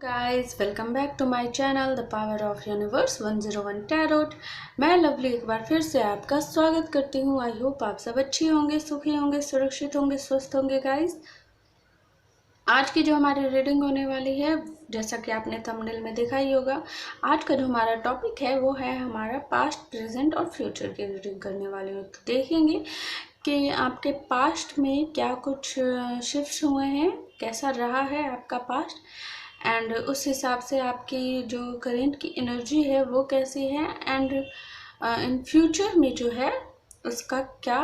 Guys welcome back to my channel the power of universe 101 tarot. मैं लवली एक बार फिर से आपका स्वागत करती हूँ। आई होप आप सब अच्छी होंगे, सुखी होंगे, सुरक्षित होंगे, स्वस्थ होंगे। गाइस आज की जो हमारी रीडिंग होने वाली है, जैसा कि आपने थंबनेल में देखा ही होगा, आज का जो हमारा टॉपिक है वो है हमारा पास्ट, प्रेजेंट और फ्यूचर की रीडिंग करने वाली हूँ। तो देखेंगे कि आपके पास्ट में क्या कुछ शिफ्ट हुए हैं, कैसा रहा है आपका पास्ट, एंड उस हिसाब से आपकी जो करेंट की एनर्जी है वो कैसी है, एंड इन फ्यूचर में जो है उसका क्या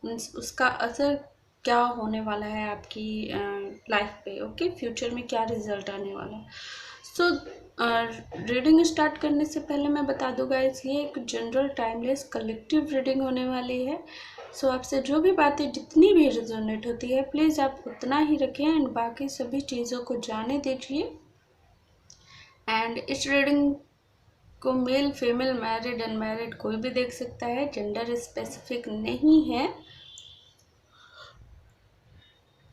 उसका असर क्या होने वाला है आपकी लाइफ पे। ओके, फ्यूचर में क्या रिजल्ट आने वाला है। सो रीडिंग स्टार्ट करने से पहले मैं बता दूँ गाइस, ये एक जनरल टाइमलेस कलेक्टिव रीडिंग होने वाली है। सो आपसे जो भी बातें जितनी भी रिजोनेट होती है प्लीज़ आप उतना ही रखें एंड बाकी सभी चीज़ों को जाने दीजिए। एंड इस रीडिंग को मेल, फीमेल, मैरिड, अनमैरिड कोई भी देख सकता है, जेंडर स्पेसिफिक नहीं है।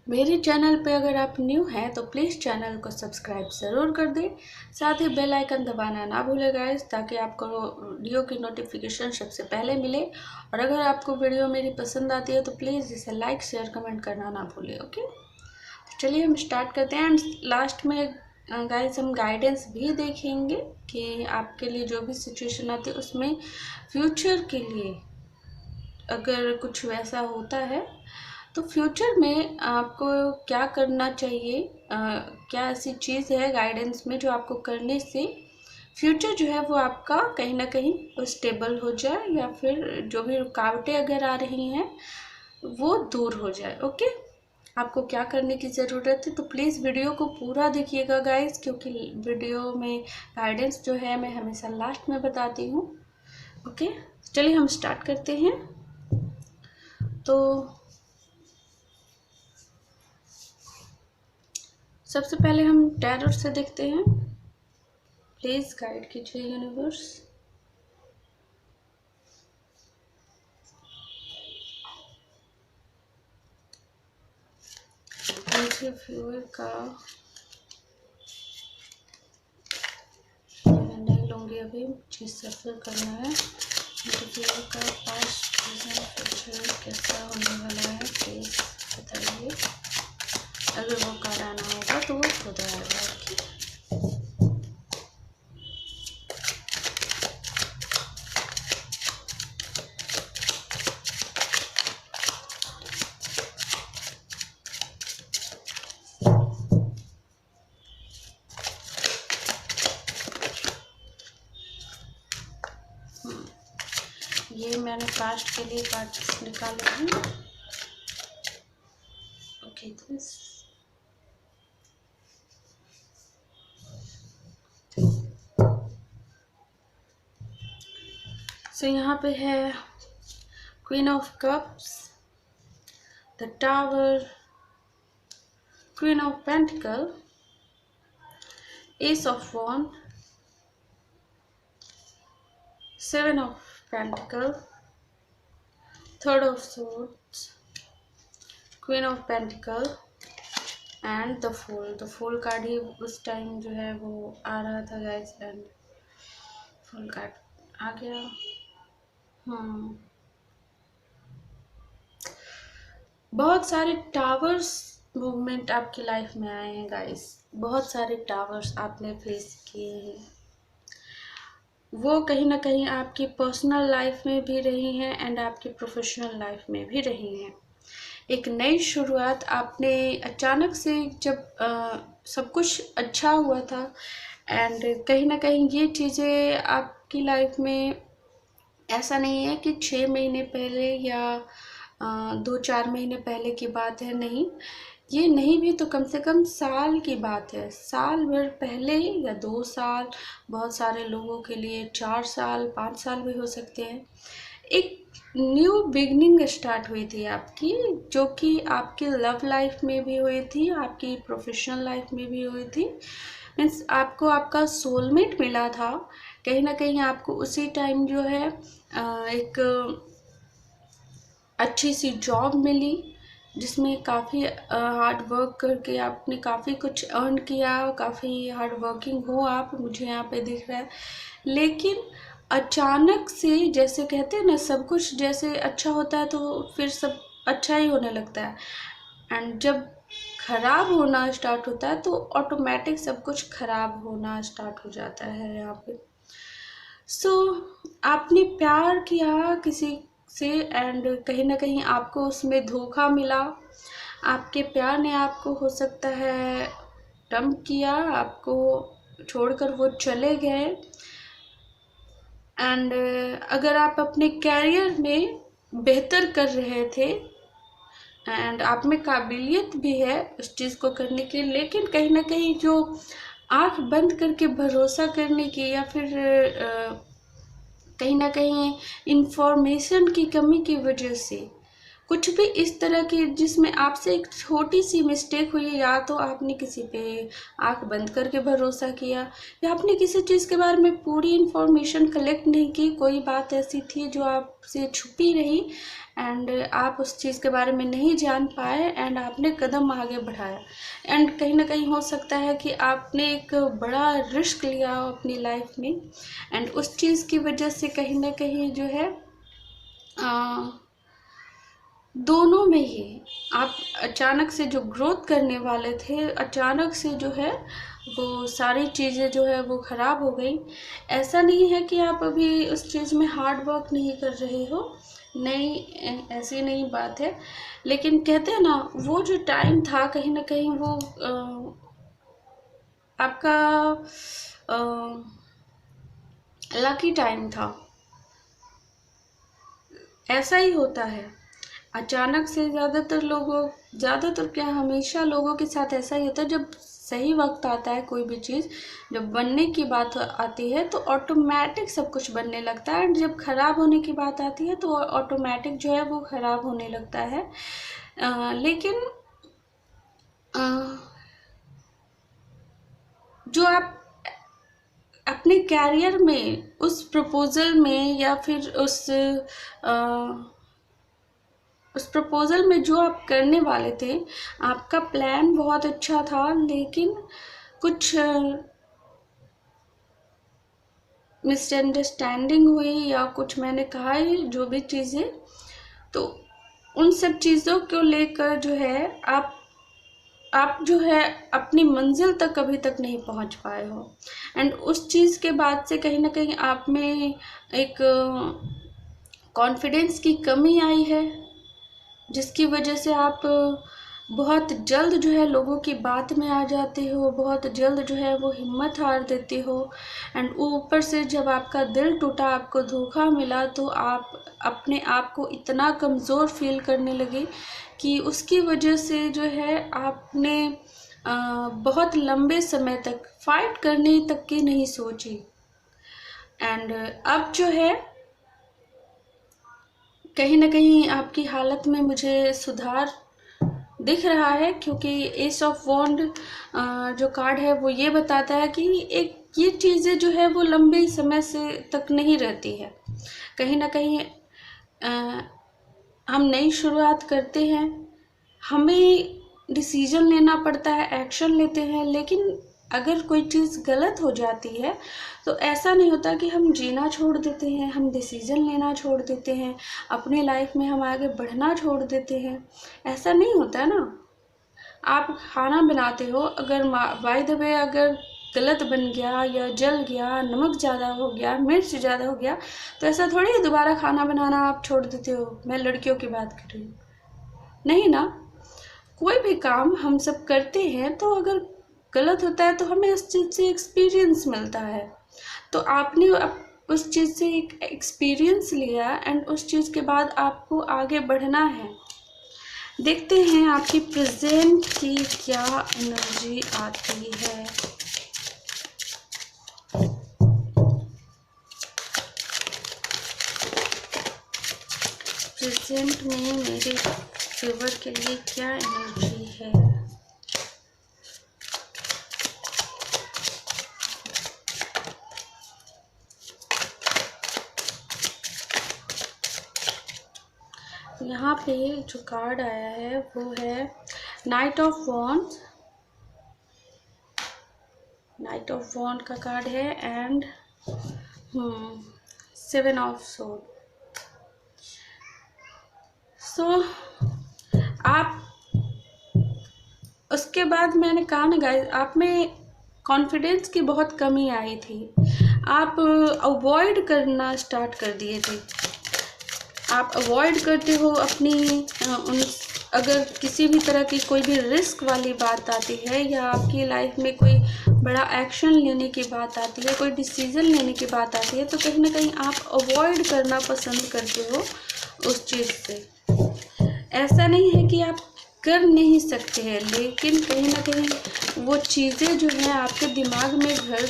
मेरे चैनल पे अगर आप न्यू हैं तो प्लीज़ चैनल को सब्सक्राइब ज़रूर कर दें, साथ ही बेल आइकन दबाना ना भूलें गाइस, ताकि आपको वीडियो की नोटिफिकेशन सबसे पहले मिले। और अगर आपको वीडियो मेरी पसंद आती है तो प्लीज़ इसे लाइक, शेयर, कमेंट करना ना भूलें। ओके, तो चलिए हम स्टार्ट करते हैं। एंड लास्ट में गाइस हम गाइडेंस भी देखेंगे कि आपके लिए जो भी सिचुएशन आती है उसमें फ्यूचर के लिए अगर कुछ वैसा होता है तो फ्यूचर में आपको क्या करना चाहिए, क्या ऐसी चीज़ है गाइडेंस में जो आपको करने से फ्यूचर जो है वो आपका कहीं ना कहीं स्टेबल हो जाए, या फिर जो भी रुकावटें अगर आ रही हैं वो दूर हो जाए। ओके, आपको क्या करने की ज़रूरत है, तो प्लीज़ वीडियो को पूरा देखिएगा गाइस, क्योंकि वीडियो में गाइडेंस जो है मैं हमेशा लास्ट में बताती हूँ। ओके, चलिए हम स्टार्ट करते हैं। तो सबसे पहले हम टैरोट से देखते हैं। प्लीज़ गाइड कीजिए यूनिवर्स। मुझे व्यूअर का नहीं लूँगी, अभी मुझे सफर करना है। मुझे व्यूअर का पास्ट, प्रेजेंट, फ्यूचर कैसा होने वाला है प्लीज़ बताइए। अगर वो कार्ड आना होगा तो वो खुद आएगा। ये मैंने पास्ट के लिए कार्ड निकाले हैं। ओके, दिस सो यहाँ पे है queen of cups, the tower, queen of pentacle, ace of wand, seven of pentacle, third of swords, queen of pentacle and the fool. The fool card ही उस time जो है वो आ रहा था गाइस, एंड फूल कार्ड आ गया। बहुत सारे टावर्स मूवमेंट आपकी लाइफ में आए हैं गाइस, बहुत सारे टावर्स आपने फेस किए हैं। वो कहीं ना कहीं आपकी पर्सनल लाइफ में भी रही हैं एंड आपकी प्रोफेशनल लाइफ में भी रही हैं। एक नई शुरुआत आपने अचानक से जब सब कुछ अच्छा हुआ था, एंड कहीं ना कहीं ये चीज़ें आपकी लाइफ में, ऐसा नहीं है कि 6 महीने पहले या 2-4 महीने पहले की बात है, नहीं, ये नहीं भी तो कम से कम साल की बात है, साल भर पहले या 2 साल, बहुत सारे लोगों के लिए 4 साल, 5 साल भी हो सकते हैं। एक न्यू बिगनिंग स्टार्ट हुई थी आपकी, जो कि आपकी लव लाइफ में भी हुई थी, आपकी प्रोफेशनल लाइफ में भी हुई थी। मीन्स आपको आपका सोलमेट मिला था। कहीं ना कहीं आपको उसी टाइम जो है एक अच्छी सी जॉब मिली, जिसमें काफ़ी हार्ड वर्क करके आपने काफ़ी कुछ अर्न किया, काफ़ी हार्ड वर्किंग हो आप, मुझे यहाँ पे दिख रहा है। लेकिन अचानक से, जैसे कहते हैं ना, सब कुछ जैसे अच्छा होता है तो फिर सब अच्छा ही होने लगता है, एंड जब खराब होना स्टार्ट होता है तो ऑटोमेटिक सब कुछ खराब होना स्टार्ट हो जाता है यहाँ पे। सो आपने प्यार किया किसी से, एंड कहीं ना कहीं आपको उसमें धोखा मिला। आपके प्यार ने आपको हो सकता है डंप किया, आपको छोड़कर वो चले गए। एंड अगर आप अपने कैरियर में बेहतर कर रहे थे एंड आप में काबिलियत भी है उस चीज़ को करने की, लेकिन कहीं ना कहीं जो आंख बंद करके भरोसा करने की, या फिर कहीं ना कहीं इंफॉर्मेशन की कमी की वजह से, कुछ भी इस तरह की जिसमें आपसे एक छोटी सी मिस्टेक हुई, या तो आपने किसी पे आंख बंद करके भरोसा किया, या आपने किसी चीज़ के बारे में पूरी इंफॉर्मेशन कलेक्ट नहीं की, कोई बात ऐसी थी जो आपसे छुपी रही एंड आप उस चीज़ के बारे में नहीं जान पाए एंड आपने कदम आगे बढ़ाया। एंड कहीं ना कहीं हो सकता है कि आपने एक बड़ा रिस्क लिया अपनी लाइफ में, एंड उस चीज़ की वजह से कहीं ना कहीं जो है दोनों में ही आप अचानक से जो ग्रोथ करने वाले थे, अचानक से जो है वो सारी चीज़ें जो है वो ख़राब हो गई। ऐसा नहीं है कि आप अभी उस चीज़ में हार्ड वर्क नहीं कर रहे हो, नहीं, ऐसी नहीं बात है। लेकिन कहते हैं ना, वो जो टाइम था कहीं ना कहीं वो आपका लकी टाइम था। ऐसा ही होता है, अचानक से ज़्यादातर क्या, हमेशा लोगों के साथ ऐसा ही होता है। जब सही वक्त आता है, कोई भी चीज़ जब बनने की बात आती है तो ऑटोमेटिक सब कुछ बनने लगता है, एंड जब खराब होने की बात आती है तो ऑटोमेटिक जो है वो खराब होने लगता है। लेकिन अ, जो आप अपने कैरियर में उस प्रपोज़ल में, या फिर उस प्रपोज़ल में जो आप करने वाले थे, आपका प्लान बहुत अच्छा था, लेकिन कुछ मिसअंडरस्टैंडिंग हुई, या कुछ मैंने कहा ही जो भी चीज़ें, तो उन सब चीज़ों को लेकर जो है आप जो है अपनी मंजिल तक अभी तक नहीं पहुंच पाए हो। एंड उस चीज़ के बाद से कहीं ना कहीं आप में एक कॉन्फिडेंस की कमी आई है, जिसकी वजह से आप बहुत जल्द जो है लोगों की बात में आ जाते हो, बहुत जल्द जो है वो हिम्मत हार देते हो। एंड ऊपर से जब आपका दिल टूटा, आपको धोखा मिला, तो आप अपने आप को इतना कमज़ोर फील करने लगे कि उसकी वजह से जो है आपने बहुत लंबे समय तक फाइट करने तक की नहीं सोची। एंड अब जो है कहीं ना कहीं आपकी हालत में मुझे सुधार दिख रहा है, क्योंकि एस ऑफ वॉन्ड जो कार्ड है वो ये बताता है कि ये चीज़ें जो है वो लंबे समय से तक नहीं रहती है। कहीं ना कहीं हम नई शुरुआत करते हैं, हमें डिसीजन लेना पड़ता है, एक्शन लेते हैं, लेकिन अगर कोई चीज़ गलत हो जाती है तो ऐसा नहीं होता कि हम जीना छोड़ देते हैं, हम डिसीजन लेना छोड़ देते हैं, अपनी लाइफ में हम आगे बढ़ना छोड़ देते हैं। ऐसा नहीं होता है ना। आप खाना बनाते हो, अगर बाय द वे अगर गलत बन गया या जल गया, नमक ज़्यादा हो गया, मिर्च ज़्यादा हो गया, तो ऐसा थोड़ी है दोबारा खाना बनाना आप छोड़ देते हो। मैं लड़कियों की बात कर रही हूँ, नहीं ना। कोई भी काम हम सब करते हैं तो अगर गलत होता है तो हमें उस चीज़ से एक्सपीरियंस मिलता है। तो आपने उस चीज़ से एक एक्सपीरियंस लिया, एंड उस चीज़ के बाद आपको आगे बढ़ना है। देखते हैं आपकी प्रेजेंट की क्या एनर्जी आती है। प्रेजेंट में मेरे व्यूअर के लिए क्या एनर्जी है। यहाँ पे जो कार्ड आया है वो है knight of wands. Knight of wand का कार्ड है एंड 7 ऑफ सोड। सो आप उसके बाद मैंने कहा ना गाइस, आप में कॉन्फिडेंस की बहुत कमी आई थी। आप अवॉइड करना स्टार्ट कर दिए थे। आप अवॉइड करते हो अपनी अगर किसी भी तरह की कोई भी रिस्क वाली बात आती है या आपकी लाइफ में कोई बड़ा एक्शन लेने की बात आती है, कोई डिसीजन लेने की बात आती है, तो कहीं ना कहीं आप अवॉइड करना पसंद करते हो उस चीज़ से। ऐसा नहीं है कि आप कर नहीं सकते हैं, लेकिन कहीं ना कहीं वो चीज़ें जो है आपके दिमाग में घर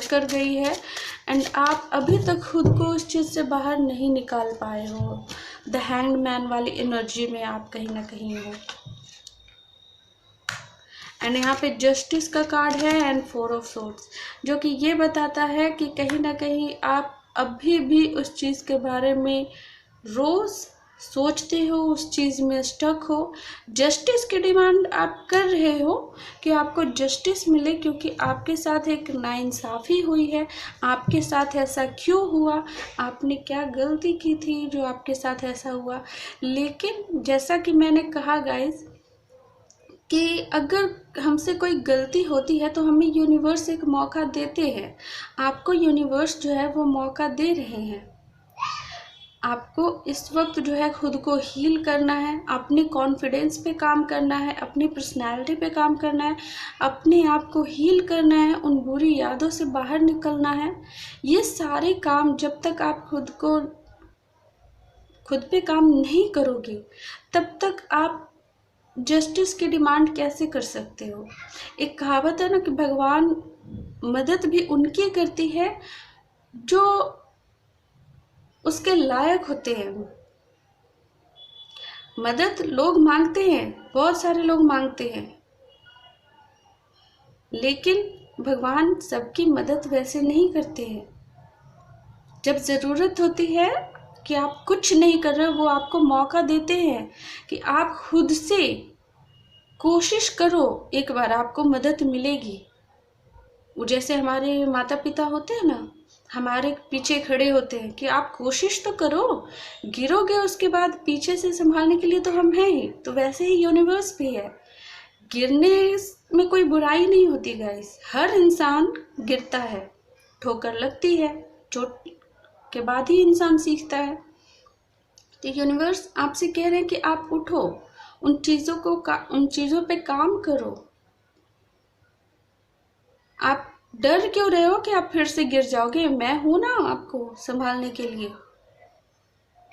कर गई है एंड आप अभी तक खुद को उस चीज़ से बाहर नहीं निकाल पाए हो। द हैंग्ड मैन वाली एनर्जी में आप कहीं ना कहीं हो। एंड यहाँ पे जस्टिस का कार्ड है एंड 4 ऑफ सोर्ड्स, जो कि ये बताता है कि कहीं ना कहीं आप अभी भी उस चीज़ के बारे में रोज़ सोचते हो, उस चीज़ में स्टक हो। जस्टिस की डिमांड आप कर रहे हो कि आपको जस्टिस मिले, क्योंकि आपके साथ एक नाइंसाफ़ी हुई है। आपके साथ ऐसा क्यों हुआ, आपने क्या गलती की थी जो आपके साथ ऐसा हुआ। लेकिन जैसा कि मैंने कहा गाइस कि अगर हमसे कोई गलती होती है तो हमें यूनिवर्स एक मौका देते हैं। आपको यूनिवर्स जो है वो मौका दे रहे हैं। आपको इस वक्त जो है खुद को हील करना है, अपने कॉन्फिडेंस पे काम करना है, अपनी पर्सनैलिटी पे काम करना है, अपने आप को हील करना है, उन बुरी यादों से बाहर निकलना है। ये सारे काम जब तक आप खुद पे काम नहीं करोगे तब तक आप जस्टिस की डिमांड कैसे कर सकते हो। एक कहावत है ना कि भगवान मदद भी उनकी करती है जो उसके लायक होते हैं। मदद लोग मांगते हैं, बहुत सारे लोग मांगते हैं, लेकिन भगवान सबकी मदद वैसे नहीं करते हैं। जब ज़रूरत होती है कि आप कुछ नहीं कर रहे हो, वो आपको मौका देते हैं कि आप खुद से कोशिश करो, एक बार आपको मदद मिलेगी। वो जैसे हमारे माता पिता होते हैं ना, हमारे पीछे खड़े होते हैं कि आप कोशिश तो करो, गिरोगे उसके बाद पीछे से संभालने के लिए तो हम हैं ही। तो वैसे ही यूनिवर्स भी है, गिरने में कोई बुराई नहीं होती गाइस। हर इंसान गिरता है, ठोकर लगती है, चोट के बाद ही इंसान सीखता है। तो यूनिवर्स आपसे कह रहे हैं कि आप उठो, उन चीज़ों पे काम करो। आप डर क्यों रहे हो कि आप फिर से गिर जाओगे? मैं हूं ना आपको संभालने के लिए।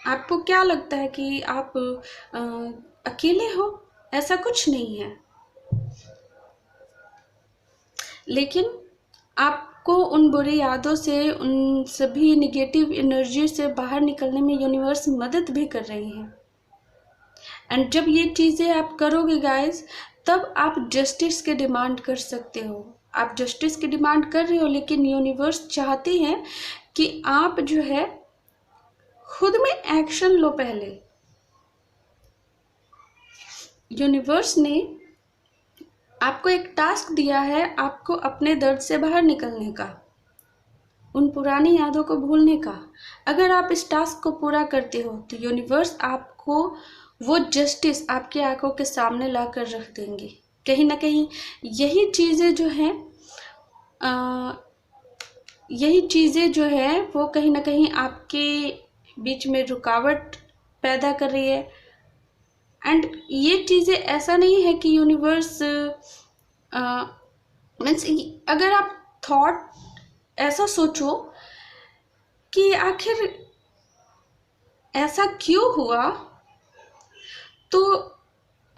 आपको क्या लगता है कि आप अकेले हो? ऐसा कुछ नहीं है। लेकिन आपको उन बुरी यादों से, उन सभी निगेटिव एनर्जी से बाहर निकलने में यूनिवर्स मदद भी कर रही है। एंड जब ये चीज़ें आप करोगे गाइस, तब आप जस्टिस की डिमांड कर सकते हो। आप जस्टिस की डिमांड कर रहे हो, लेकिन यूनिवर्स चाहती है कि आप जो है खुद में एक्शन लो। पहले यूनिवर्स ने आपको एक टास्क दिया है, आपको अपने दर्द से बाहर निकलने का, उन पुरानी यादों को भूलने का। अगर आप इस टास्क को पूरा करते हो तो यूनिवर्स आपको वो जस्टिस आपकी आंखों के सामने ला कर रख देंगे। कहीं ना कहीं यही चीज़ें जो है वो कहीं ना कहीं आपके बीच में रुकावट पैदा कर रही है। एंड ये चीज़ें ऐसा नहीं है कि यूनिवर्स मीन्स, अगर आप थॉट ऐसा सोचो कि आखिर ऐसा क्यों हुआ, तो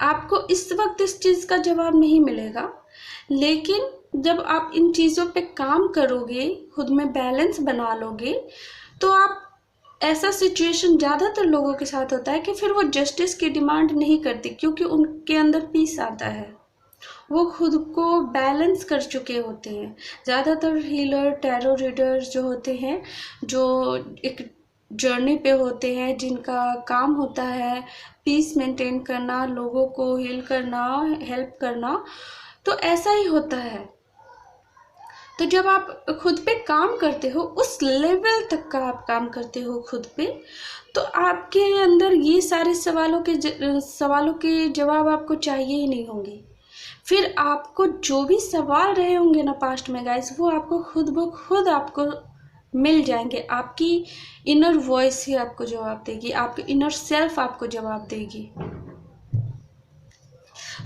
आपको इस वक्त इस चीज़ का जवाब नहीं मिलेगा। लेकिन जब आप इन चीज़ों पे काम करोगे, खुद में बैलेंस बना लोगे, तो आप ऐसा सिचुएशन ज़्यादातर लोगों के साथ होता है कि फिर वो जस्टिस की डिमांड नहीं करती, क्योंकि उनके अंदर पीस आता है। वो खुद को बैलेंस कर चुके होते हैं। ज़्यादातर हीलर, टैरो रीडर्स जो होते हैं, जो एक जर्नी पे होते हैं, जिनका काम होता है पीस मेंटेन करना, लोगों को हील करना, हेल्प करना, तो ऐसा ही होता है। तो जब आप खुद पे काम करते हो, उस लेवल तक का आप काम करते हो खुद पे, तो आपके अंदर ये सारे सवालों के जवाब आपको चाहिए ही नहीं होंगे। फिर आपको जो भी सवाल रहे होंगे ना पास्ट में गाइस, वो आपको खुद ब खुद आपको मिल जाएंगे। आपकी इनर वॉइस ही आपको जवाब देगी, आपकी इनर सेल्फ आपको जवाब देगी।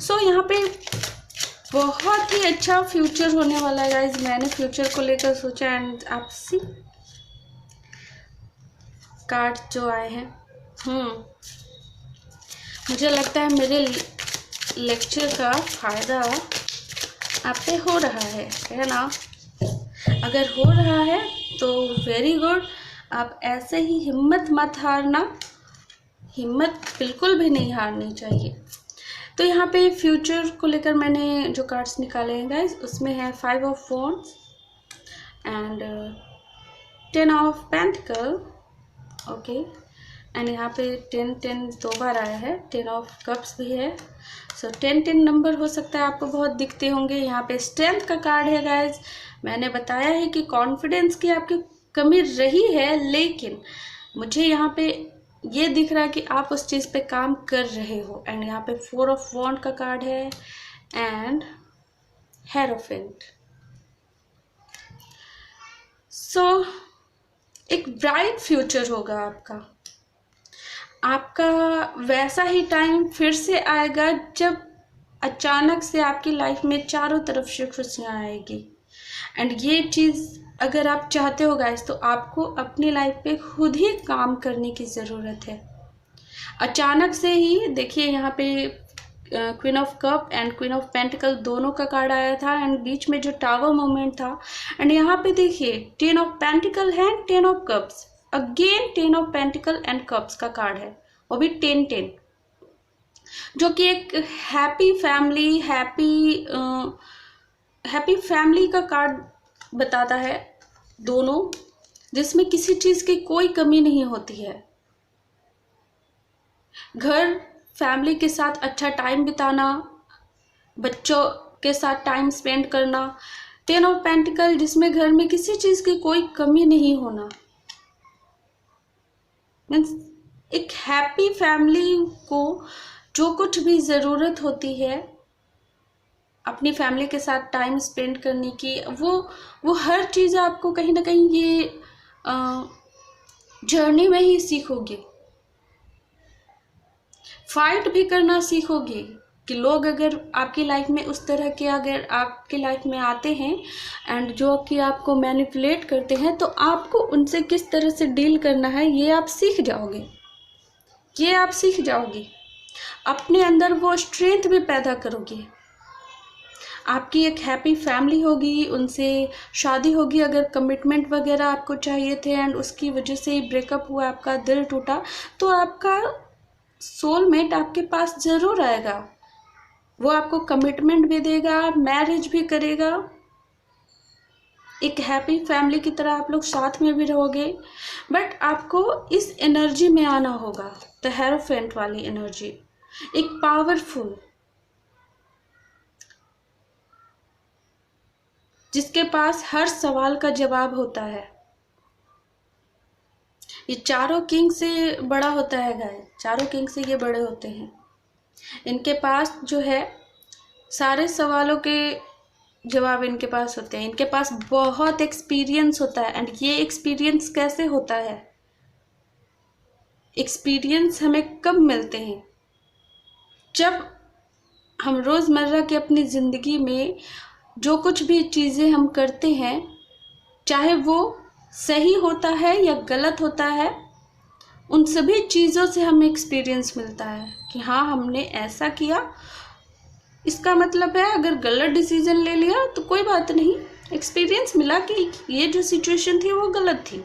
सो यहाँ पे बहुत ही अच्छा फ्यूचर होने वाला है गाइज। मैंने फ्यूचर को लेकर सोचा एंड आप सी कार्ड जो आए हैं, मुझे लगता है मेरे लेक्चर का फ़ायदा आप पे हो रहा है ना? अगर हो रहा है तो वेरी गुड। आप ऐसे ही हिम्मत मत हारना, हिम्मत बिल्कुल भी नहीं हारनी चाहिए। तो यहाँ पे फ्यूचर को लेकर मैंने जो कार्ड्स निकाले हैं गाइज, उसमें है 5 of wands and 10 of pentacle, okay. And यहाँ पे 10 दो बार आया है, 10 ऑफ कप्स भी है। सो 10 नंबर हो सकता है आपको बहुत दिखते होंगे। यहाँ पे स्ट्रेंथ का कार्ड है गाइज। मैंने बताया है कि कॉन्फिडेंस की आपकी कमी रही है, लेकिन मुझे यहाँ पे ये दिख रहा है कि आप उस चीज़ पे काम कर रहे हो। एंड यहाँ पे 4 ऑफ वॉन्ड का कार्ड है एंड हेरोफेंट। सो एक ब्राइट फ्यूचर होगा आपका वैसा ही टाइम फिर से आएगा जब अचानक से आपकी लाइफ में चारों तरफ से खुशियाँ आएगी। एंड ये चीज़ अगर आप चाहते हो गाइस, तो आपको अपनी लाइफ पे खुद ही काम करने की ज़रूरत है। अचानक से ही देखिए यहाँ पे queen of cup and queen of pentacle दोनों का कार्ड आया था एंड बीच में जो टावर मोमेंट था। एंड यहाँ पे देखिए 10 ऑफ पेंटिकल है, 10 of cups, again 10 of pentacle and cups का कार्ड है, वो भी 10-10, जो कि एक हैप्पी फैमिली का कार्ड बताता है दोनों, जिसमें किसी चीज़ की कोई कमी नहीं होती है। घर फैमिली के साथ अच्छा टाइम बिताना, बच्चों के साथ टाइम स्पेंड करना। 10 ऑफ पेंटिकल जिसमें घर में किसी चीज़ की कोई कमी नहीं होना, मीन्स एक हैप्पी फैमिली को जो कुछ भी ज़रूरत होती है अपनी फैमिली के साथ टाइम स्पेंड करने की, वो हर चीज़ आपको कहीं ना कहीं ये जर्नी में ही सीखोगे। फाइट भी करना सीखोगे कि लोग अगर आपकी लाइफ में उस तरह के अगर आपकी लाइफ में आते हैं एंड जो कि आपको मैनिपुलेट करते हैं, तो आपको उनसे किस तरह से डील करना है ये आप सीख जाओगे। अपने अंदर वो स्ट्रेंथ भी पैदा करोगे। आपकी एक हैप्पी फैमिली होगी, उनसे शादी होगी। अगर कमिटमेंट वगैरह आपको चाहिए थे एंड उसकी वजह से ही ब्रेकअप हुआ, आपका दिल टूटा, तो आपका सोलमेट आपके पास ज़रूर आएगा। वो आपको कमिटमेंट भी देगा, मैरिज भी करेगा, एक हैप्पी फैमिली की तरह आप लोग साथ में भी रहोगे। बट आपको इस एनर्जी में आना होगा, द हेरोफेंट वाली एनर्जी, एक पावरफुल, जिसके पास हर सवाल का जवाब होता है। ये चारों किंग से बड़ा होता है गाइस, चारों किंग से ये बड़े होते हैं। इनके पास जो है सारे सवालों के जवाब इनके पास होते हैं। इनके पास बहुत एक्सपीरियंस होता है। एंड ये एक्सपीरियंस कैसे होता है? एक्सपीरियंस हमें कब मिलते हैं? जब हम रोज़मर्रा की अपनी ज़िंदगी में जो कुछ भी चीज़ें हम करते हैं, चाहे वो सही होता है या गलत होता है, उन सभी चीज़ों से हमें एक्सपीरियंस मिलता है कि हाँ हमने ऐसा किया। इसका मतलब है अगर गलत डिसीजन ले लिया तो कोई बात नहीं, एक्सपीरियंस मिला कि ये जो सिचुएशन थी वो गलत थी।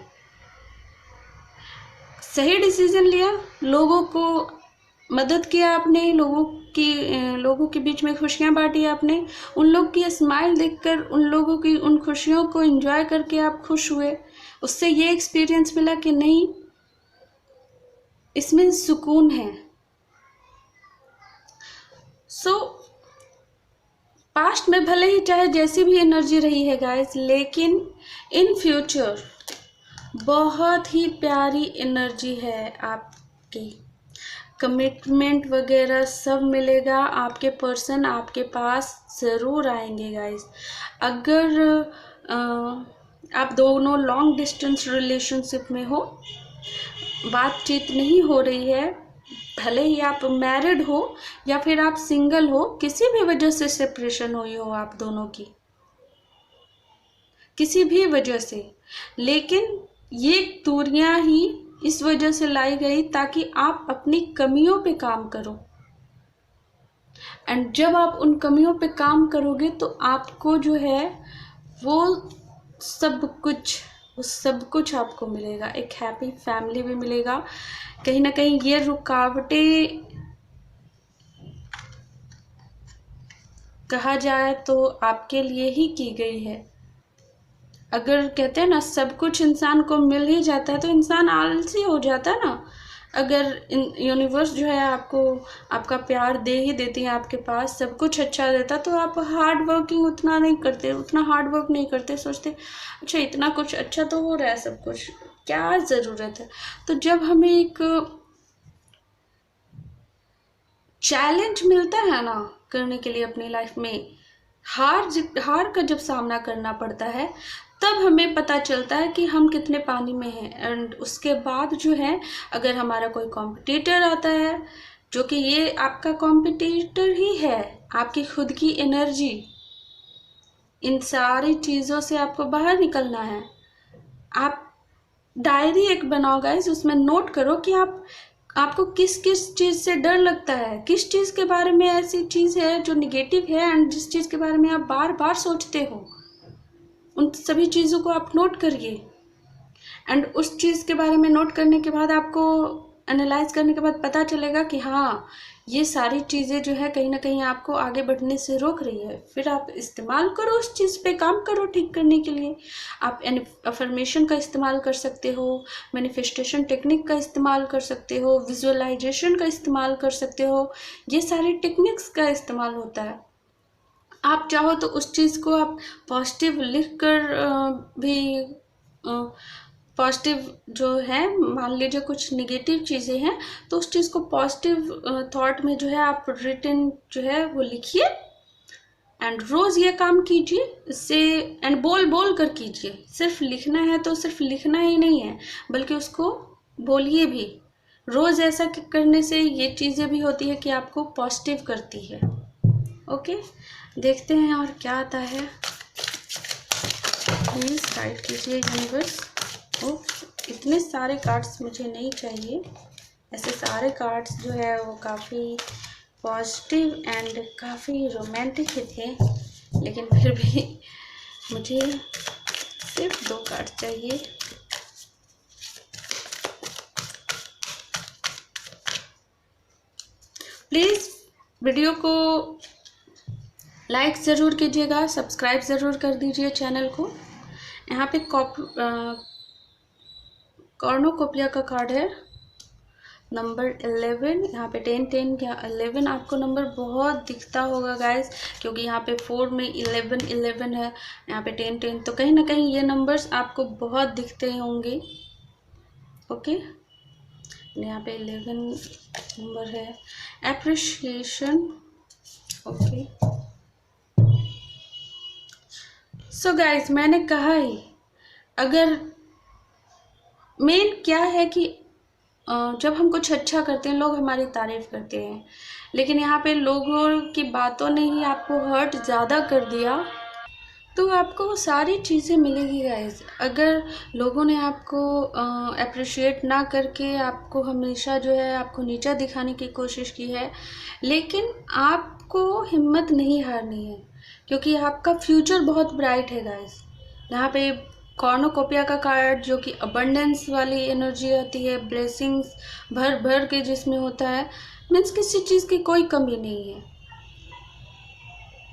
सही डिसीजन लिया, लोगों को मदद किया आपने, लोगों के बीच में खुशियाँ बांटी आपने, उन लोग की स्माइल देखकर उन लोगों की उन खुशियों को एंजॉय करके आप खुश हुए। उससे ये एक्सपीरियंस मिला कि नहीं, इसमें सुकून है। सो पास्ट में भले ही चाहे जैसी भी एनर्जी रही है गाइस, लेकिन इन फ्यूचर बहुत ही प्यारी एनर्जी है आपकी। कमिटमेंट वगैरह सब मिलेगा, आपके पर्सन आपके पास ज़रूर आएंगे गाइस। अगर आप दोनों लॉन्ग डिस्टेंस रिलेशनशिप में हो, बातचीत नहीं हो रही है, भले ही आप मैरिड हो या फिर आप सिंगल हो, किसी भी वजह से सेपरेशन हुई हो आप दोनों की, किसी भी वजह से, लेकिन ये दूरियां ही इस वजह से लाई गई ताकि आप अपनी कमियों पे काम करो। एंड जब आप उन कमियों पे काम करोगे तो आपको जो है वो सब कुछ आपको मिलेगा। एक हैप्पी फैमिली भी मिलेगा। कहीं ना कहीं ये रुकावटें कहा जाए तो आपके लिए ही की गई है। अगर कहते हैं ना सब कुछ इंसान को मिल ही जाता है तो इंसान आलसी हो जाता है ना। अगर यूनिवर्स जो है आपको आपका प्यार दे ही देती है, आपके पास सब कुछ अच्छा देता, तो आप हार्ड वर्किंग उतना नहीं करते, उतना हार्ड वर्क नहीं करते, सोचते अच्छा इतना कुछ अच्छा तो हो रहा है, सब कुछ क्या ज़रूरत है। तो जब हमें एक चैलेंज मिलता है ना करने के लिए अपनी लाइफ में, हार का जब सामना करना पड़ता है, तब हमें पता चलता है कि हम कितने पानी में हैं। एंड उसके बाद जो है अगर हमारा कोई कॉम्पिटिटर आता है, जो कि ये आपका कॉम्पिटिटर ही है, आपकी खुद की एनर्जी, इन सारी चीज़ों से आपको बाहर निकलना है। आप डायरी एक बनाओ गाइस, उसमें नोट करो कि आपको किस किस चीज़ से डर लगता है, किस चीज़ के बारे में ऐसी चीज़ है जो निगेटिव है, एंड जिस चीज़ के बारे में आप बार बार सोचते हो, उन सभी चीज़ों को आप नोट करिए। एंड उस चीज़ के बारे में नोट करने के बाद आपको एनालाइज करने के बाद पता चलेगा कि हाँ ये सारी चीज़ें जो है कहीं ना कहीं आपको आगे बढ़ने से रोक रही है। फिर आप इस्तेमाल करो, उस चीज़ पे काम करो ठीक करने के लिए। आप अफर्मेशन का इस्तेमाल कर सकते हो, मैनिफेस्टेशन टेक्निक का इस्तेमाल कर सकते हो, विजुअलाइजेशन का इस्तेमाल कर सकते हो, ये सारी टेक्निक्स का इस्तेमाल होता है। आप चाहो तो उस चीज़ को आप पॉजिटिव लिख कर भी पॉजिटिव जो है, मान लीजिए कुछ नेगेटिव चीज़ें हैं तो उस चीज़ को पॉजिटिव थॉट में जो है आप रिटन जो है वो लिखिए। एंड रोज़ ये काम कीजिए इससे, एंड बोल बोल कर कीजिए। सिर्फ लिखना है तो सिर्फ लिखना ही नहीं है, बल्कि उसको बोलिए भी। रोज़ ऐसा करने से ये चीज़ें भी होती है कि आपको पॉजिटिव करती है। ओके, देखते हैं और क्या आता है। प्लीज़ गाइड कीजिए यूनिवर्स। इतने सारे कार्ड्स मुझे नहीं चाहिए, ऐसे सारे कार्ड्स जो है वो काफ़ी पॉजिटिव एंड काफ़ी रोमांटिक ही थे, लेकिन फिर भी मुझे सिर्फ 2 कार्ड चाहिए। प्लीज़ वीडियो को लाइक ज़रूर कीजिएगा, सब्सक्राइब ज़रूर कर दीजिए चैनल को। यहाँ पे कॉर्नोकोपिया का कार्ड है नंबर 11। यहाँ पे 10 10 या 11 आपको नंबर बहुत दिखता होगा गाइस, क्योंकि यहाँ पे 4 में 11 11 है, यहाँ पे 10 10, तो कहीं ना कहीं ये नंबर्स आपको बहुत दिखते होंगे। ओके, यहाँ पे 11 नंबर है, एप्रिशिएशन। ओके, सो गाइस मैंने कहा ही, अगर मेन क्या है कि जब हम कुछ अच्छा करते हैं लोग हमारी तारीफ़ करते हैं, लेकिन यहाँ पे लोगों की बातों ने ही आपको हर्ट ज़्यादा कर दिया तो आपको वो सारी चीज़ें मिलेगी गाइस। अगर लोगों ने आपको अप्रिशिएट ना करके आपको हमेशा जो है आपको नीचा दिखाने की कोशिश की है, लेकिन आपको हिम्मत नहीं हारनी है, क्योंकि आपका फ्यूचर बहुत ब्राइट है गाइस। यहाँ पे कॉर्नोकोपिया का कार्ड जो कि अबंडेंस वाली एनर्जी आती है, ब्लेसिंग्स भर भर के जिसमें होता है, मीन्स किसी चीज़ की कोई कमी नहीं है।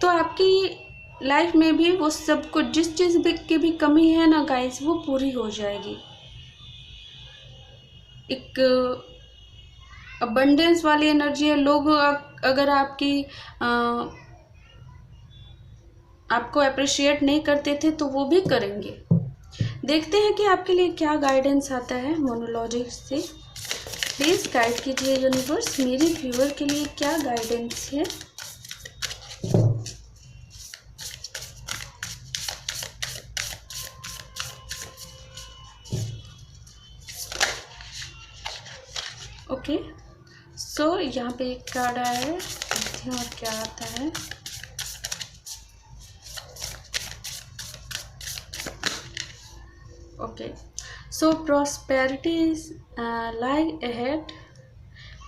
तो आपकी लाइफ में भी वो सब कुछ, जिस चीज़ की भी कमी है ना गाइस, वो पूरी हो जाएगी। एक अबंडेंस वाली एनर्जी है। लोग अगर आपको अप्रिशिएट नहीं करते थे तो वो भी करेंगे। देखते हैं कि आपके लिए क्या गाइडेंस आता है मोनोलॉजी से। प्लीज़ गाइड कीजिए यूनिवर्स, मेरे व्यूअर के लिए क्या गाइडेंस है। ओके, सो यहाँ पे एक कार्ड आया है, देखते हैं और क्या आता है। Okay, so prosperity is lie ahead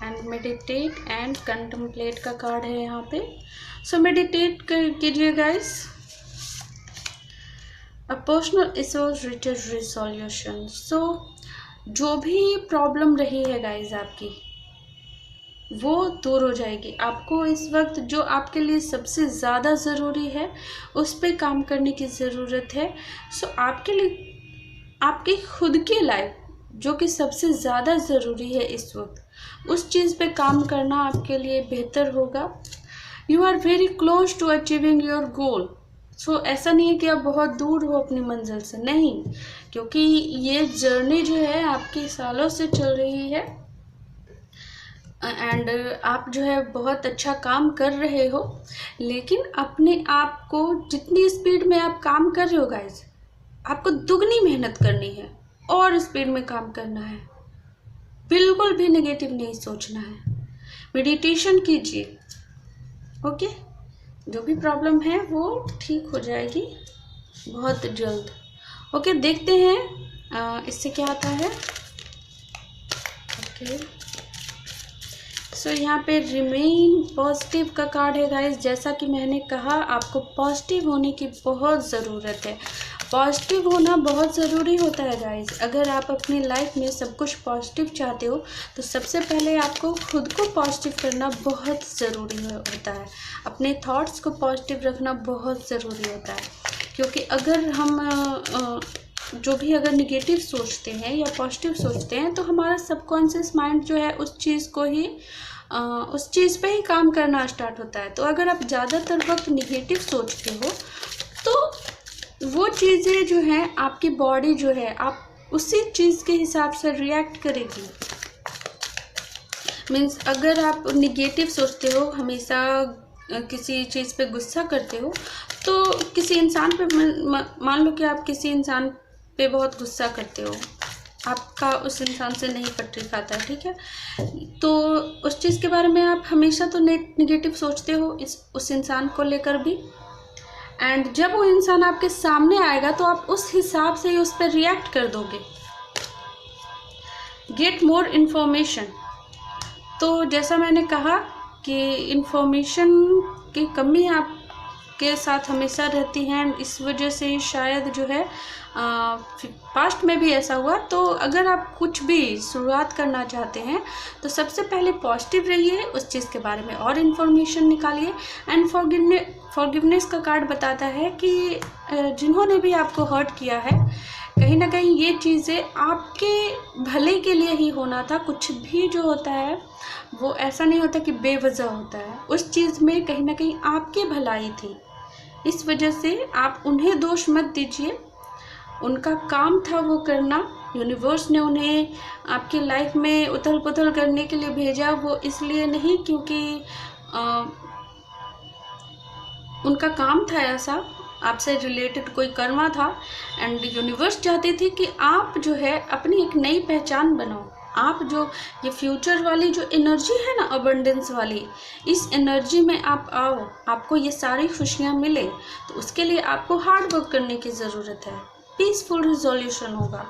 and meditate and contemplate का कार्ड है यहाँ पे। सो मेडिटेट कीजिए guys. A personal issues related resolution. So जो भी प्रॉब्लम रही है गाइस आपकी, वो दूर हो जाएगी। आपको इस वक्त जो आपके लिए सबसे ज़्यादा ज़रूरी है उस पर काम करने की ज़रूरत है। सो आपके लिए आपकी खुद की लाइफ जो कि सबसे ज़्यादा ज़रूरी है इस वक्त, उस चीज़ पे काम करना आपके लिए बेहतर होगा। You are very close to achieving your goal. So ऐसा नहीं है कि आप बहुत दूर हो अपनी मंजिल से, नहीं, क्योंकि ये जर्नी जो है आपकी सालों से चल रही है एंड आप जो है बहुत अच्छा काम कर रहे हो। लेकिन अपने आप को जितनी स्पीड में आप काम कर रहे हो गाइस, आपको दुगनी मेहनत करनी है और स्पीड में काम करना है। बिल्कुल भी नेगेटिव नहीं सोचना है। मेडिटेशन कीजिए। ओके, जो भी प्रॉब्लम है वो ठीक हो जाएगी बहुत जल्द। ओके, देखते हैं इससे क्या आता है। ओके, सो यहाँ पे रिमेन पॉजिटिव का कार्ड है गाइस। जैसा कि मैंने कहा, आपको पॉजिटिव होने की बहुत ज़रूरत है। पॉजिटिव होना बहुत ज़रूरी होता है गाइस। अगर आप अपनी लाइफ में सब कुछ पॉजिटिव चाहते हो तो सबसे पहले आपको खुद को पॉजिटिव करना बहुत ज़रूरी होता है। अपने थॉट्स को पॉजिटिव रखना बहुत ज़रूरी होता है, क्योंकि अगर हम जो भी अगर निगेटिव सोचते हैं या पॉजिटिव सोचते हैं तो हमारा सबकॉन्शियस माइंड जो है उस चीज़ पे ही काम करना स्टार्ट होता है। तो अगर आप ज़्यादातर वक्त निगेटिव सोचते हो तो वो चीज़ें जो हैं, आपकी बॉडी जो है आप उसी चीज़ के हिसाब से रिएक्ट करेगी। मीन्स अगर आप निगेटिव सोचते हो, हमेशा किसी चीज़ पे गुस्सा करते हो, तो किसी इंसान पे मान लो कि आप किसी इंसान पे बहुत गुस्सा करते हो, आपका उस इंसान से नहीं पटरी खाता, ठीक है, तो उस चीज़ के बारे में आप हमेशा तो नेगेटिव सोचते हो उस इंसान को लेकर भी। एंड जब वो इंसान आपके सामने आएगा तो आप उस हिसाब से ही उस पर रिएक्ट कर दोगे। Get more information. तो जैसा मैंने कहा कि इन्फॉर्मेशन की कमी आपके साथ हमेशा रहती है, इस वजह से शायद जो है पास्ट में भी ऐसा हुआ। तो अगर आप कुछ भी शुरुआत करना चाहते हैं तो सबसे पहले पॉजिटिव रहिए, उस चीज़ के बारे में और इन्फॉर्मेशन निकालिए। एंड फॉरगिवनेस का कार्ड बताता है कि जिन्होंने भी आपको हर्ट किया है, कहीं ना कहीं ये चीज़ें आपके भले के लिए ही होना था। कुछ भी जो होता है वो ऐसा नहीं होता कि बेवजह होता है, उस चीज़ में कहीं ना कहीं आपकी भलाई थी। इस वजह से आप उन्हें दोष मत दीजिए, उनका काम था वो करना। यूनिवर्स ने उन्हें आपकी लाइफ में उथल पुथल करने के लिए भेजा, वो इसलिए नहीं क्योंकि उनका काम था ऐसा, आपसे रिलेटेड कोई कर्मा था। एंड यूनिवर्स चाहती थी कि आप जो है अपनी एक नई पहचान बनाओ। आप जो ये फ्यूचर वाली जो एनर्जी है ना, अबंडेंस वाली, इस एनर्जी में आप आओ, आपको ये सारी खुशियाँ मिले, तो उसके लिए आपको हार्ड वर्क करने की ज़रूरत है। पीसफुल रिजोल्यूशन होगा।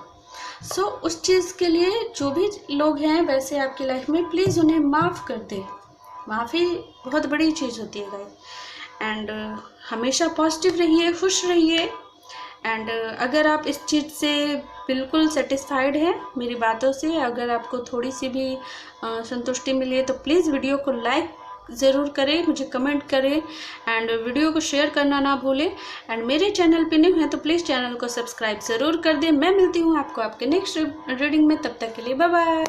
सो उस चीज़ के लिए जो भी लोग हैं वैसे आपकी लाइफ में, प्लीज़ उन्हें माफ़ कर दें। माफ़ी बहुत बड़ी चीज़ होती है गाइस। एंड हमेशा पॉजिटिव रहिए, खुश रहिए। एंड अगर आप इस चीज़ से बिल्कुल सेटिस्फाइड हैं मेरी बातों से, अगर आपको थोड़ी सी भी संतुष्टि मिली है तो प्लीज़ वीडियो को लाइक ज़रूर करें, मुझे कमेंट करें एंड वीडियो को शेयर करना ना भूलें। एंड मेरे चैनल पे न्यू हैं तो प्लीज़ चैनल को सब्सक्राइब ज़रूर कर दें। मैं मिलती हूँ आपको आपके नेक्स्ट रीडिंग में, तब तक के लिए बाय बाय।